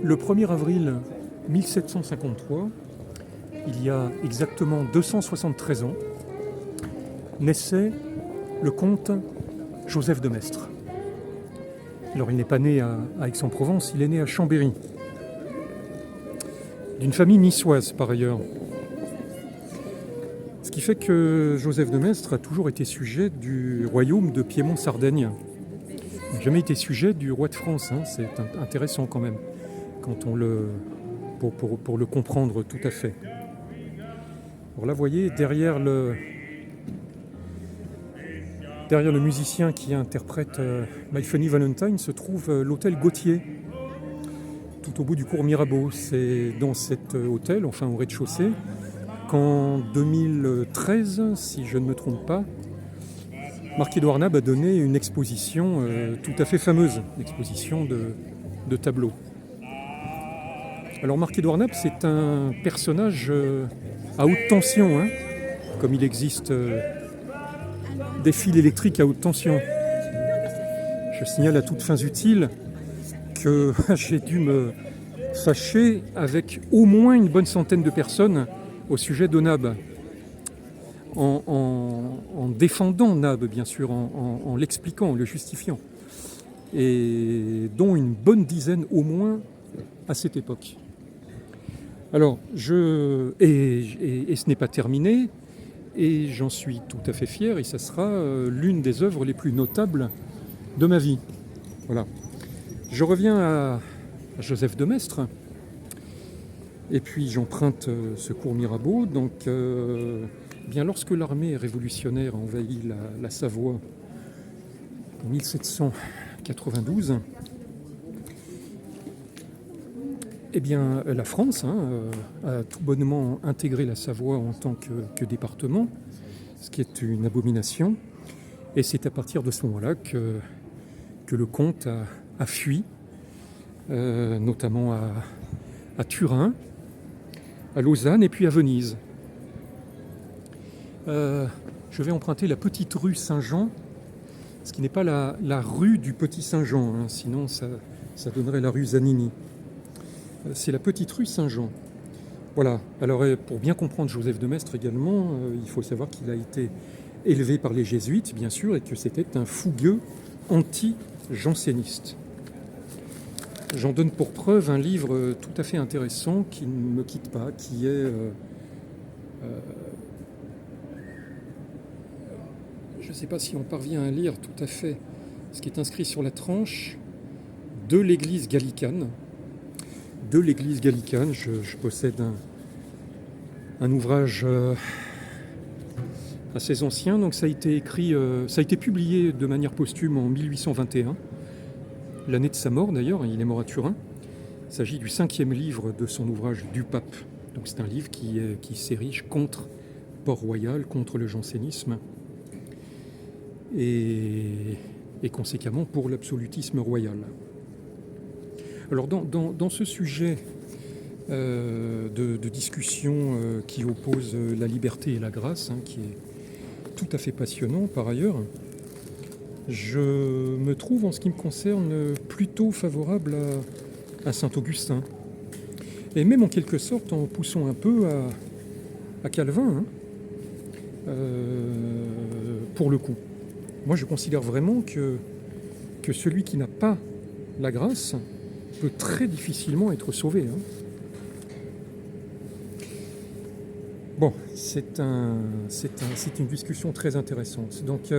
Le 1er avril 1753, il y a exactement 273 ans, naissait le comte Joseph de Maistre. Alors il n'est pas né à Aix-en-Provence, il est né à Chambéry, d'une famille niçoise par ailleurs. Ce qui fait que Joseph de Maistre a toujours été sujet du royaume de Piémont-Sardaigne. Il n'a jamais été sujet du roi de France, hein. C'est intéressant quand même, quand on pour le comprendre tout à fait. Alors là, vous voyez, derrière le musicien qui interprète My Funny Valentine se trouve l'hôtel Gautier, tout au bout du cours Mirabeau. C'est dans cet hôtel, enfin au rez-de-chaussée, qu'en 2013, si je ne me trompe pas, Marquis-Édouard Nab a donné une exposition tout à fait fameuse, une exposition de tableaux. Alors Marquis-Édouard Nab, c'est un personnage à haute tension, hein, comme il existe des fils électriques à haute tension. Je signale à toutes fins utiles que j'ai dû me fâcher avec au moins une bonne centaine de personnes au sujet de Nab, en défendant Nab, bien sûr, en l'expliquant, en le justifiant, et dont une bonne dizaine au moins à cette époque. Alors, et ce n'est pas terminé, et j'en suis tout à fait fier, et ça sera l'une des œuvres les plus notables de ma vie. Voilà. Je reviens à Joseph de Maistre, et puis j'emprunte ce cours Mirabeau. Donc, bien lorsque l'armée révolutionnaire a envahi la Savoie en 1792, eh bien, la France a tout bonnement intégré la Savoie en tant que département, ce qui est une abomination. Et c'est à partir de ce moment-là que le comte a fui, notamment à Turin, à Lausanne et puis à Venise. Je vais emprunter la petite rue Saint-Jean, ce qui n'est pas la rue du Petit Saint-Jean, hein, sinon ça donnerait la rue Zanini. C'est la petite rue Saint-Jean. Voilà. Alors, pour bien comprendre Joseph de Maistre également, il faut savoir qu'il a été élevé par les jésuites, bien sûr, et que c'était un fougueux anti-janséniste. J'en donne pour preuve un livre tout à fait intéressant qui ne me quitte pas, qui est je ne sais pas si on parvient à lire tout à fait ce qui est inscrit sur la tranche de l'église gallicane. De l'église gallicane, je possède un ouvrage assez ancien, donc ça a été publié de manière posthume en 1821, l'année de sa mort d'ailleurs, il est mort à Turin. Il s'agit du 5e livre de son ouvrage du pape, donc c'est un livre qui s'érige contre Port-Royal, contre le jansénisme, et conséquemment pour l'absolutisme royal. Alors dans ce sujet de discussion qui oppose la liberté et la grâce, hein, qui est tout à fait passionnant par ailleurs, je me trouve en ce qui me concerne plutôt favorable à Saint-Augustin. Et même en quelque sorte en poussant un peu à Calvin, hein, pour le coup. Moi je considère vraiment que celui qui n'a pas la grâce peut très difficilement être sauvé. Hein. Bon, c'est une discussion très intéressante. Donc,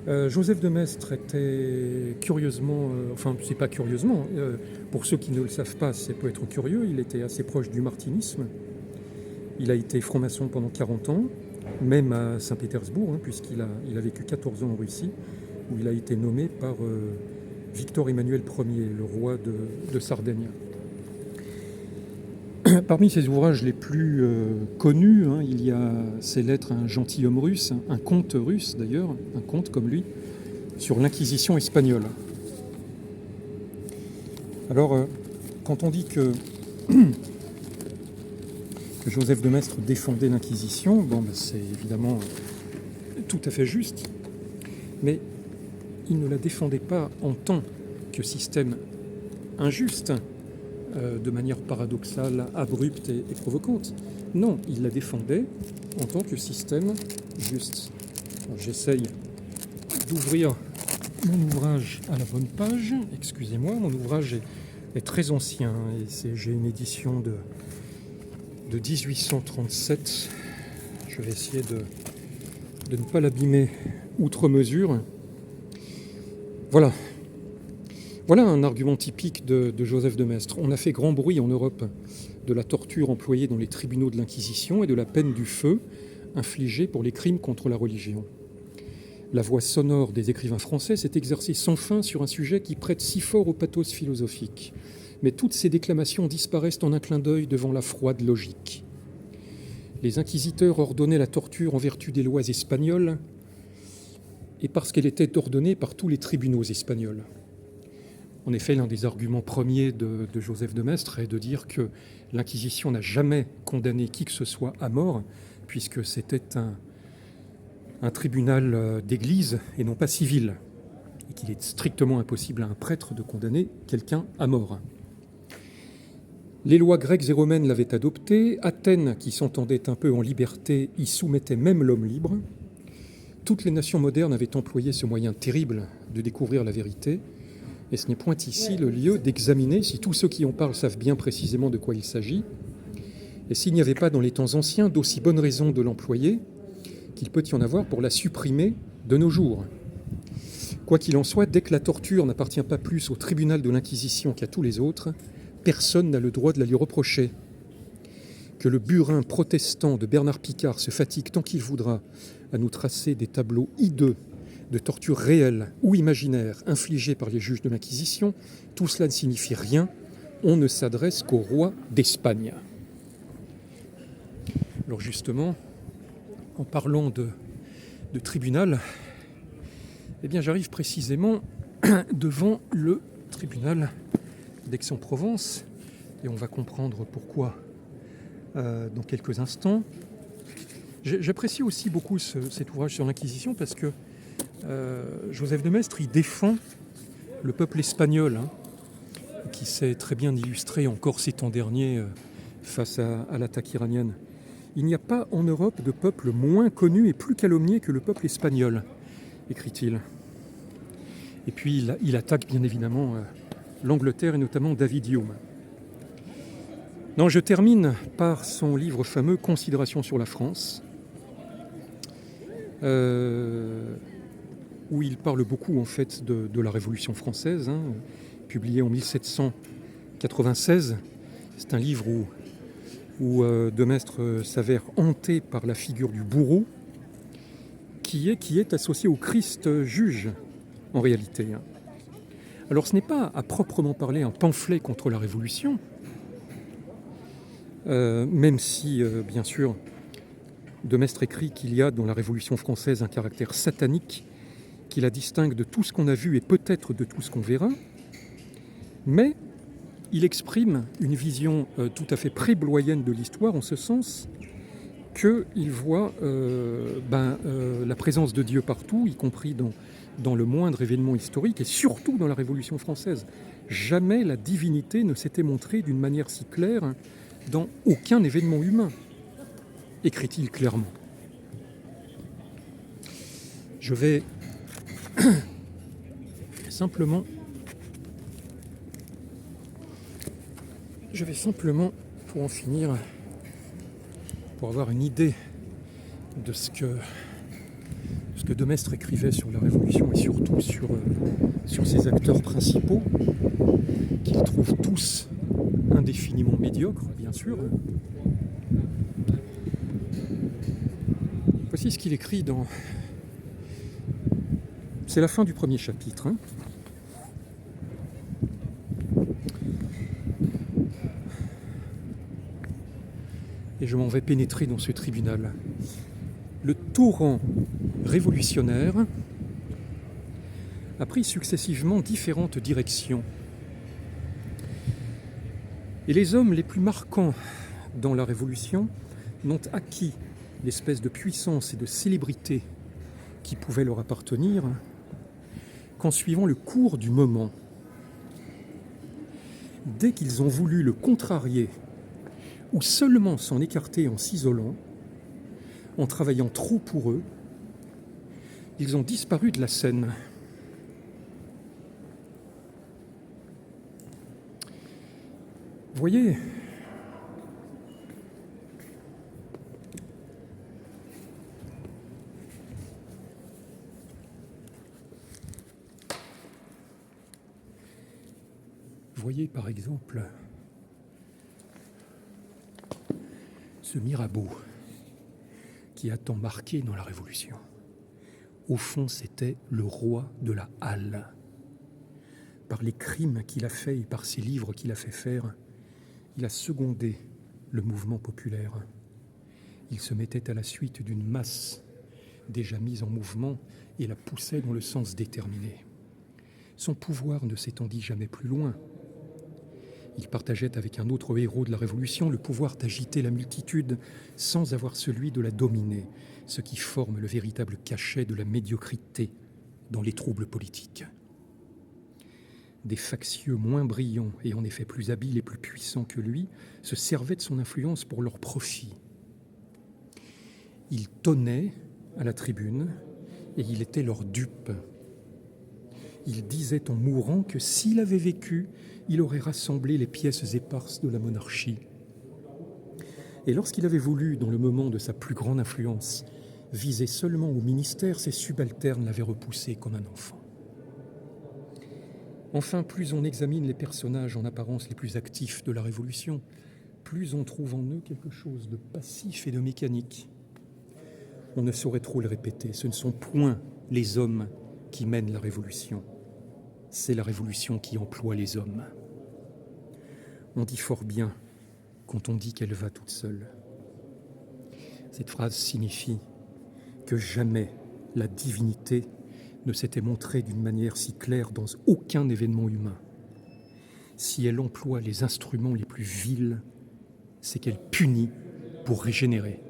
Joseph de Maistre était curieusement, enfin, c'est pas curieusement, pour ceux qui ne le savent pas, ça peut être curieux, il était assez proche du martinisme. Il a été franc-maçon pendant 40 ans, même à Saint-Pétersbourg, hein, puisqu'il a vécu 14 ans en Russie, où il a été nommé par Victor Emmanuel Ier, le roi de Sardaigne. Parmi ses ouvrages les plus connus, hein, il y a ses lettres à un gentilhomme russe, un comte russe d'ailleurs, un comte comme lui, sur l'Inquisition espagnole. Alors, quand on dit que Joseph de Maistre défendait l'Inquisition, bon, c'est évidemment tout à fait juste, mais il ne la défendait pas en tant que système injuste, de manière paradoxale, abrupte et provocante. Non, il la défendait en tant que système juste. J'essaye d'ouvrir mon ouvrage à la bonne page. Excusez-moi, mon ouvrage est très ancien. J'ai une édition de 1837. Je vais essayer de ne pas l'abîmer outre mesure. Voilà. Voilà un argument typique de Joseph de Maistre. On a fait grand bruit en Europe de la torture employée dans les tribunaux de l'Inquisition et de la peine du feu infligée pour les crimes contre la religion. La voix sonore des écrivains français s'est exercée sans fin sur un sujet qui prête si fort au pathos philosophique. Mais toutes ces déclamations disparaissent en un clin d'œil devant la froide logique. Les inquisiteurs ordonnaient la torture en vertu des lois espagnoles et parce qu'elle était ordonnée par tous les tribunaux espagnols. En effet, l'un des arguments premiers de Joseph de Maistre est de dire que l'Inquisition n'a jamais condamné qui que ce soit à mort, puisque c'était un tribunal d'église et non pas civil, et qu'il est strictement impossible à un prêtre de condamner quelqu'un à mort. Les lois grecques et romaines l'avaient adopté, Athènes, qui s'entendait un peu en liberté, y soumettait même l'homme libre. Toutes les nations modernes avaient employé ce moyen terrible de découvrir la vérité, et ce n'est point ici le lieu d'examiner si tous ceux qui en parlent savent bien précisément de quoi il s'agit, et s'il n'y avait pas dans les temps anciens d'aussi bonnes raisons de l'employer qu'il peut y en avoir pour la supprimer de nos jours. Quoi qu'il en soit, dès que la torture n'appartient pas plus au tribunal de l'Inquisition qu'à tous les autres, personne n'a le droit de la lui reprocher. Que le burin protestant de Bernard Picard se fatigue tant qu'il voudra à nous tracer des tableaux hideux de tortures réelles ou imaginaires infligées par les juges de l'Inquisition, tout cela ne signifie rien. On ne s'adresse qu'au roi d'Espagne. Alors justement, en parlant de tribunal, eh bien j'arrive précisément devant le tribunal d'Aix-en-Provence, et on va comprendre pourquoi dans quelques instants. J'apprécie aussi beaucoup cet ouvrage sur l'Inquisition parce que Joseph de Maistre, il défend le peuple espagnol, qui s'est très bien illustré encore ces temps derniers face à l'attaque iranienne. Il n'y a pas en Europe de peuple moins connu et plus calomnié que le peuple espagnol, écrit-il. Et puis il attaque bien évidemment l'Angleterre et notamment David Hume. Non, je termine par son livre fameux « Considérations sur la France », où il parle beaucoup en fait de la Révolution française, publié en 1796. C'est un livre où de Maistre s'avère hanté par la figure du bourreau, qui est associé au Christ juge en réalité. Alors ce n'est pas à proprement parler un pamphlet contre la Révolution, même si, bien sûr, de Maistre écrit qu'il y a dans la Révolution française un caractère satanique qui la distingue de tout ce qu'on a vu et peut-être de tout ce qu'on verra, mais il exprime une vision tout à fait pré-bloyenne de l'histoire, en ce sens qu'il voit la présence de Dieu partout, y compris dans le moindre événement historique, et surtout dans la Révolution française. Jamais la divinité ne s'était montrée d'une manière si claire dans aucun événement humain, écrit-il clairement. Je vais simplement, pour en finir, pour avoir une idée de ce que de Maistre écrivait sur la Révolution et surtout sur ses acteurs principaux, qu'il trouve tous indéfiniment médiocres, bien sûr. Voici ce qu'il écrit dans... C'est la fin du premier chapitre. Et je m'en vais pénétrer dans ce tribunal. Le torrent révolutionnaire a pris successivement différentes directions. Et les hommes les plus marquants dans la Révolution n'ont acquis l'espèce de puissance et de célébrité qui pouvait leur appartenir qu'en suivant le cours du moment. dès qu'ils ont voulu le contrarier ou seulement s'en écarter en s'isolant, en travaillant trop pour eux, ils ont disparu de la scène. Vous voyez, par exemple ce Mirabeau qui a tant marqué dans la Révolution. Au fond, c'était le roi de la halle. Par les crimes qu'il a faits et par ses livres qu'il a fait faire, il a secondé le mouvement populaire. Il se mettait à la suite d'une masse déjà mise en mouvement et la poussait dans le sens déterminé. Son pouvoir ne s'étendit jamais plus loin. Il partageait avec un autre héros de la Révolution le pouvoir d'agiter la multitude sans avoir celui de la dominer, ce qui forme le véritable cachet de la médiocrité dans les troubles politiques. Des factieux moins brillants et en effet plus habiles et plus puissants que lui se servaient de son influence pour leur profit. Il tonnait à la tribune et il était leur dupe. Il disait en mourant que s'il avait vécu, il aurait rassemblé les pièces éparses de la monarchie. Et lorsqu'il avait voulu, dans le moment de sa plus grande influence, viser seulement au ministère, ses subalternes l'avaient repoussé comme un enfant. Enfin, plus on examine les personnages en apparence les plus actifs de la Révolution, plus on trouve en eux quelque chose de passif et de mécanique. On ne saurait trop le répéter, ce ne sont point les hommes qui mènent la Révolution. C'est la Révolution qui emploie les hommes. On dit fort bien quand on dit qu'elle va toute seule. Cette phrase signifie que jamais la divinité ne s'était montrée d'une manière si claire dans aucun événement humain. Si elle emploie les instruments les plus vils, c'est qu'elle punit pour régénérer.